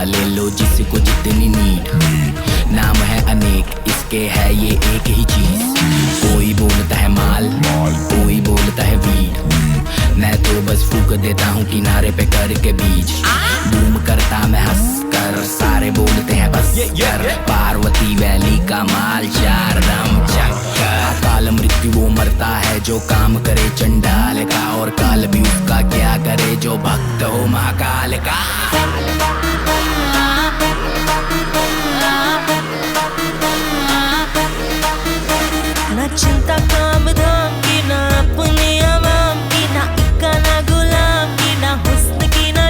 ले लो जिसको जितनी नीड। नाम है अनेक, इसके है ये एक ही चीज। कोई बोलता है माल, कोई बोलता है वीड। मैं तो बस फूक देता हूँ किनारे पे करके बीज। बूम करता मैं हंस कर, सारे बोलते हैं बस कर। पार्वती वैली का माल, चार दम चक्कर। काल मृत्यु वो मरता है जो काम करे चंडाल का, और काल भी उसका क्या करे जो भक्त हो महाकाल का। ना चिंता काम धाम की, ना अपने अवाम की, ना इक्का ना गुलाम की, ना हुस्न की ना।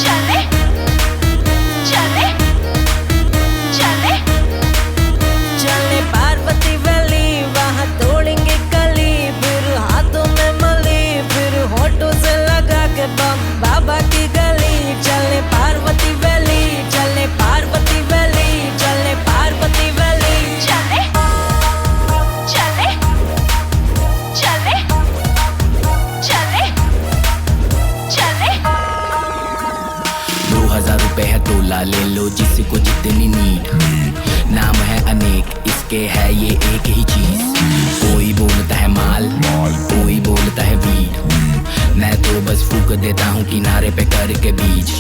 चले चले चले चले पार्वती वैली, वहाँ तोड़ेंगे कली। फिर हाथों में मली, फिर होठों से लगा के बम बाबा की गली। चले पार्वती वैली, चले पार्वती वैली, चले पार्वती वैली। चले चले चले चले चले 2000 रुपए है तोला, ले लो जिसको जितनी नीड। नाम है अनेक, इसके है ये एक ही चीज। कोई बोलता है माल, कोई बोलता है वीड। मैं तो बस फूक देता हूँ किनारे पे करके बीज।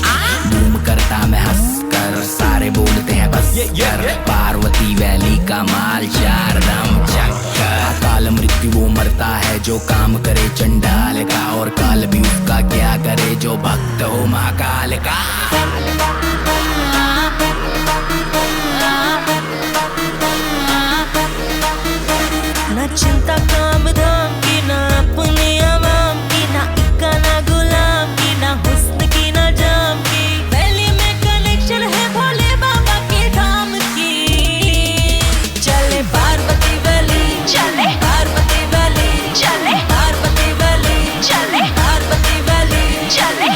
बूम करता मैं हंस कर, सारे बोलते हैं बस कर। पार्वती वैली का माल, चार दम चक्कर। काल मृत्यु वो मरता है जो काम करे चंडाल का, और काल भी उसका क्या करे जो भक्त हो महाकाल का। ना चिंता काम धाम की, ना अपने अवाम की, ना इक्का ना गुलाम की, ना हुस्न की ना जाम की। वैली में कनेक्शन है भोले बाबा के धाम की। चले पार्वती वैली, चले पार्वती वैली, चले पार्वती वैली, चले पार्वती वैली, चले।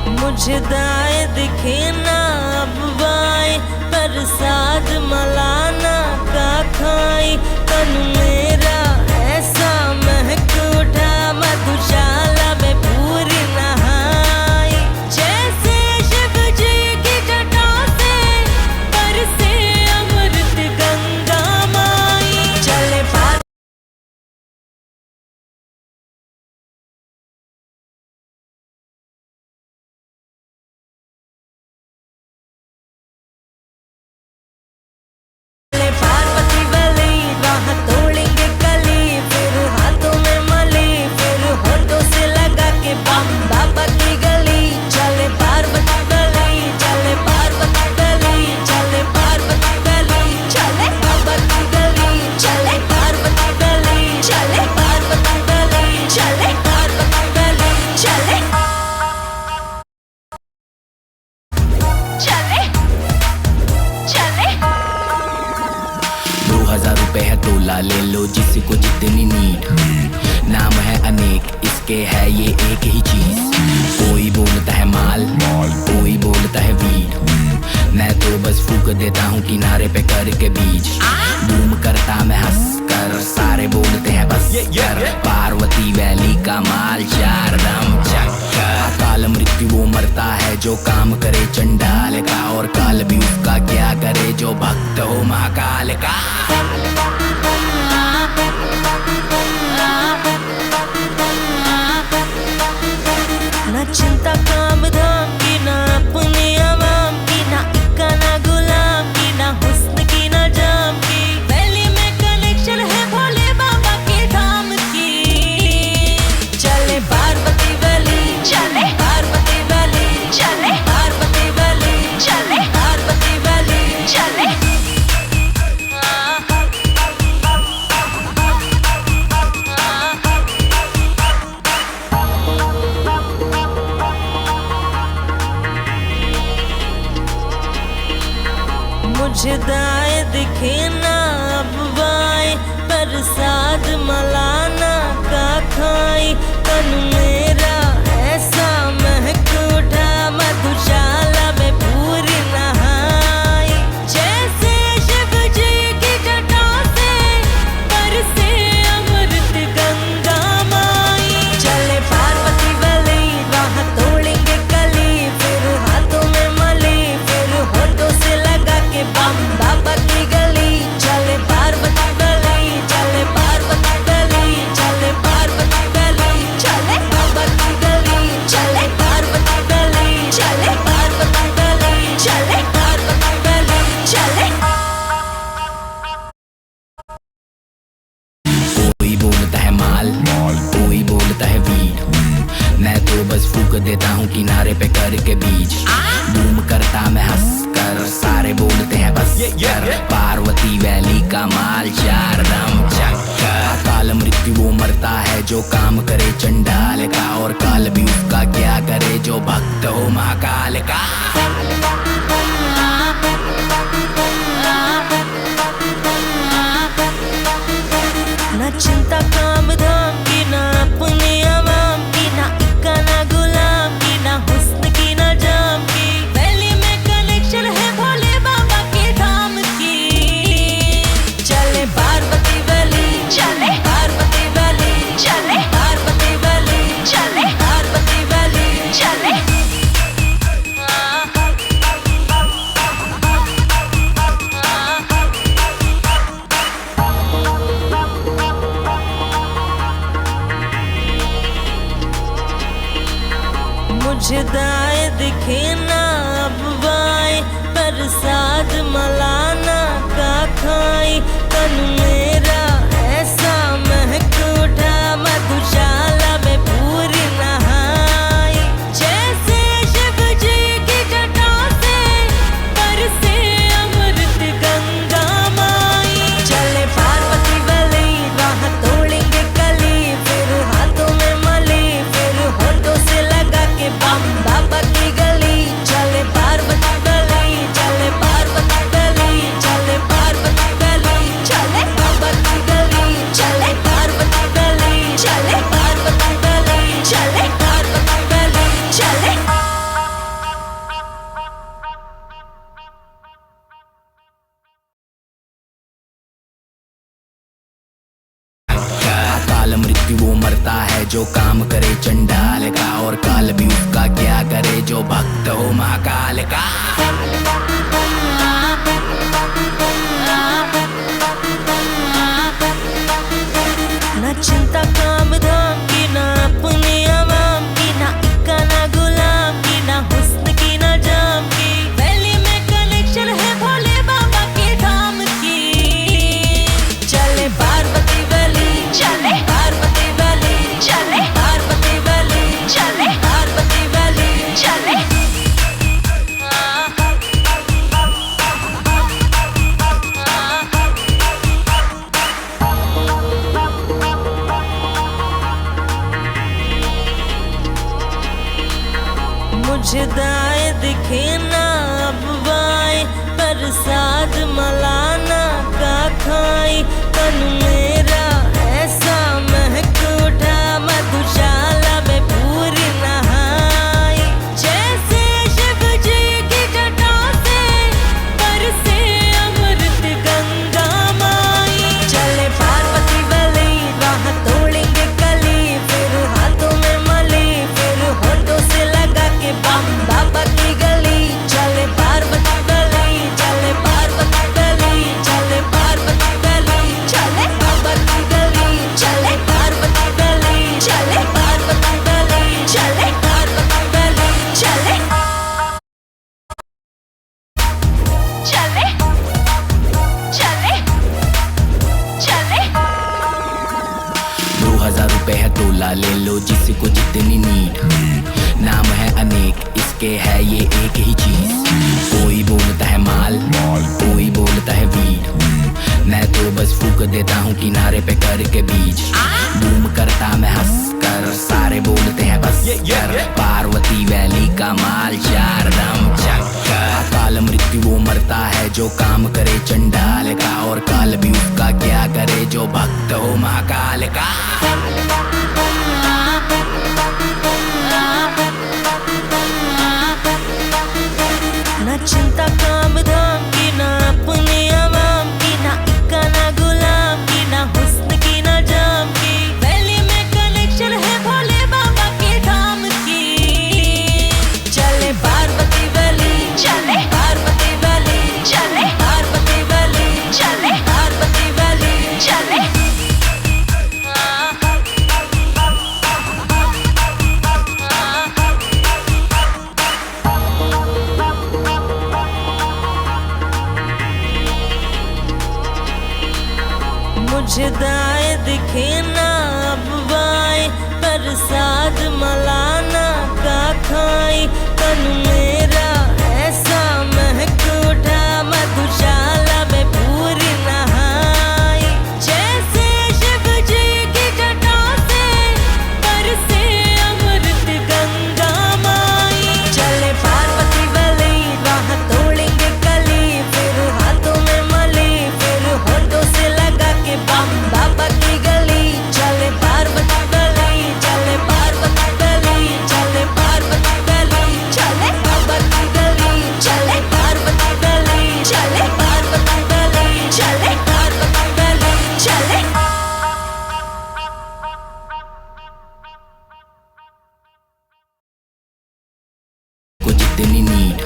'मुझे दाएं दिखे ना अब बाएं, प्रसाद मलाना का खाई। तन मेरा ऐसा महक उठा, मधुशाला में पूरी नहाई। जैसे शिव जी की जटा से बरसे अमृत गंगा माई। चले पार्वती वैली, वहाँ तोड़ेंगे कली। फिर हाथों में मली, फिर होठों से लगा के बम बाबा की गली। चले पार्वती वैली, चले पार्वती वैली, चले पार्वती वैली, चले बाबा की गली। चले पार्वती वैली, चले पार्वती वैली, चले पार्वती वैली, चले चले चले 2000 रुपए है तोला, ले लो जिसको जितनी नीड। नाम है अनेक, इसके है ये एक ही चीज। कोई बोलता है माल, कोई बोलता है वीड। मैं तो बस फूक देता हूँ किनारे पे करके बीज। बूम करता मैं हंस कर, सारे बोलते हैं बस कर। पार्वती वैली का माल, चार दम चक्कर। काल मृत्यु वो मरता है जो काम करे चंडाल का, और काल भी उसका क्या करे जो भक्त हो महाकाल का। ना चिंता काम धाम की, ना अपने अवाम की, ना इक्का ना गुलाम की, ना हुस्न की ना जाम की। वैली में कनेक्शन है भोले बाबा के धाम की। चले पार्वती वैली, चले पार्वती वैली, चले पार्वती वैली, चले पार्वती वैली, चले। मुझे दाएं दिखे ना अब बाएं, प्रसाद मलाना का खाई। तन मेरा ऐसा महक उठा, मधुशाला में पूरी बस फूक देता हूँ किनारे पे करके बीच। बूम करता मैं हंस कर, सारे बोलते हैं बस कर। पार्वती वैली का माल, चार दम चक्कर। काल मृत्यु वो मरता है जो काम करे चंडाल का, और काल भी उसका क्या करे जो भक्त हो महाकाल का। ना चिंता काम धाम की, ना अपने अवाम की, ना इक्का ना गुलाम की, ना हुस्न की ना जाम की। वैली में कनेक्शन है भोले बाबा के धाम की। चले पार्वती वैली, चले पार्वती वैली, चले पार्वती वैली, चले पार्वती वैली, चले। मुझे दाएं दिखे ना अब बाएं, प्रसाद मलाना का खाई। तन मेरा ऐसा महक उठा, मधुशाला में पूरी नहाई। जैसे शिव जी की जटा से बरसे अमृत गंगा माई। चले पार्वती वैली, राह तोड़ेंगे कली, फिर हाथों में मली, फिर होठों से लगा के बम। बाबा की गली, चले पार्वती वैली, चले पार्वती वैली, चले पार्वती वैली, चले बाबा की गली, चले पार्वती वैली, चले पार्वती वैली, चले पार्वती वैली, चले। काल मृत्यु वो मरता है जो काम करे चंडाल का, और काल भी उसका क्या करे जो भक्त हो महाकाल का। ना चिंता काम धाम की, ना अपने अवाम की, ना इक्का ना गुलाम की, ना हुस्न की ना जाम की। वैली में कनेक्शन है भोले बाबा के धाम की। चले पार्वती वैली, चले पार्वती वैली, चले पार्वती वैली, चले पार्वती वैली, चले। मुझे दाएं दिखे ना अब बाएं, प्रसाद मलाना का खाई। तन मेरा ऐसा महक उठा, मधुशाला में पूरी नहाई। जैसे शिव जी की जटा से बरसे अमृत गंगा माई। चले पार्वती वैली, राह तोड़ेंगे कली, फिर हाथों में मली, फिर होठों से लगा के बम। बाबा की गली, चले पार्वती वैली, चले पार्वती वैली, चले पार्वती वैली, चले बाबा की गली, चले पार्वती वैली, चले पार्वती वैली, चले पार्वती वैली, चले। चले चले चले। 2000 रुपए है तोला, ले लो जिसको जितनी नीड। नाम है अनेक, इसके है ये एक ही चीज। कोई बोलता है माल, कोई बोलता है वीड। मैं तो बस फूक देता हूँ किनारे पे करके बीच। बूम करता मैं हंस कर, सारे बोलते हैं बस कर। पार्वती वैली का माल, चार दम चक्कर। काल मृत्यु वो मरता है जो काम करे चंडाल का, और काल भी उसका क्या करे जो भक्त हो महाकाल का। ना चिंता काम धाम की, ना अपने अवाम की, ना इक्का ना गुलाम की, ना हुस्न की ना जाम की। वैली में कनेक्शन है भोले बाबा के धाम की। चले पार्वती वैली, चले पार्वती वैली, चले पार्वती वैली, चले पार्वती वैली, चले। मुझे दाएं दिखे ना अब बाएं, प्रसाद मलाना जितनी नीड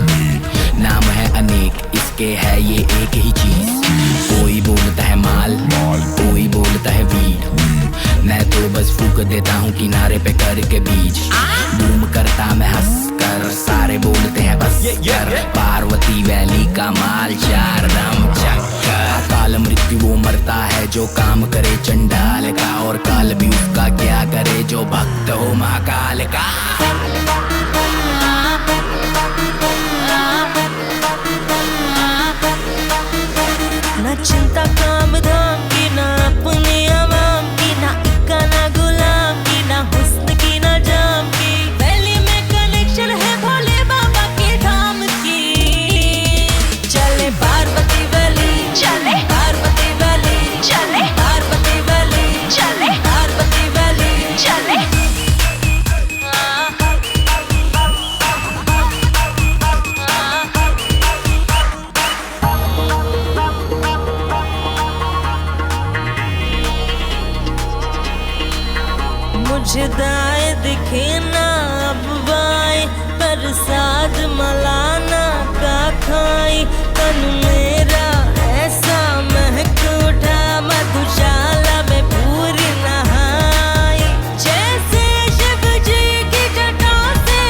नाम है अनेक, इसके है ये एक ही चीज। कोई बोलता है माल, कोई बोलता है वीड, मैं तो बस फूक देता हूँ किनारे पे करके बीज। बूम करता मैं हंस कर, सारे बोलते हैं बस कर। पार्वती वैली का माल, चार दम चक्कर। काल मृत्यु वो मरता है जो काम करे चंडाल का, और काल भी उसका क्या करे जो भक्त हो महाकाल का। ना चिंता काम धाम की, ना अपने आवाम की, ना इक्का ना गुलाम की, ना हुस्न की ना जाम की। वैली में कनेक्शन है भोले बाबा के धाम की। चले पार्वती वैली, चले पार्वती वैली, चले पार्वती वैली, चले पार्वती वैली, चले। मुझे दाएं दिखे ना अब बाएं, प्रसाद मलाना का खाई। तन मेरा ऐसा महक उठा, मधुशाला में पूरी नहाई। जैसे शिव जी की जटा से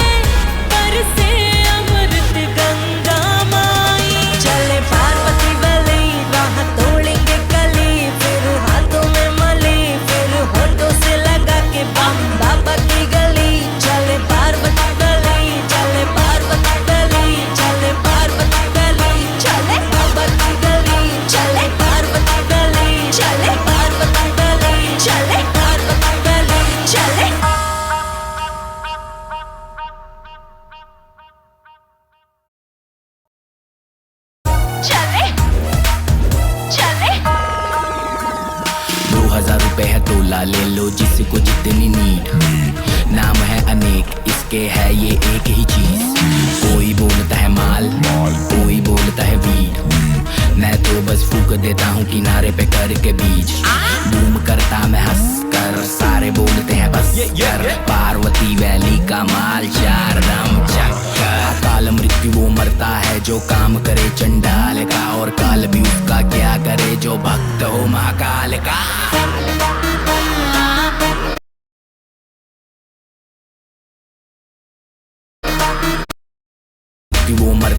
बरसे अमृत गंगा माई। चले पार्वती वैली, राह तोड़ेंगे कली, फिर हाथों में मली, फिर होठों से लगा के बम। बाबा की गली, चले पार्वती वैली, चले पार्वती वैली, चले पार्वती वैली, चले बाबा की गली, चले पार्वती वैली, चले पार्वती वैली, चले पार्वती वैली, चले। चले चले 2000 रुपए है तोला, ले लो जिसको जितनी नीड। नाम है अनेक, इसके है ये एक ही चीज। कोई बोलता है माल, कोई बोलता है वीड, मैं तो बस फूक देता हूँ किनारे पे करके बीज। बूम करता मैं हंस कर, सारे बोलते हैं बस कर। पार्वती वैली का माल, चार दम चक्कर। काल मृत्यु वो मरता है जो काम करे चंडाल का, और काल भी उसका क्या करे जो भक्त हो महाकाल का। वो मर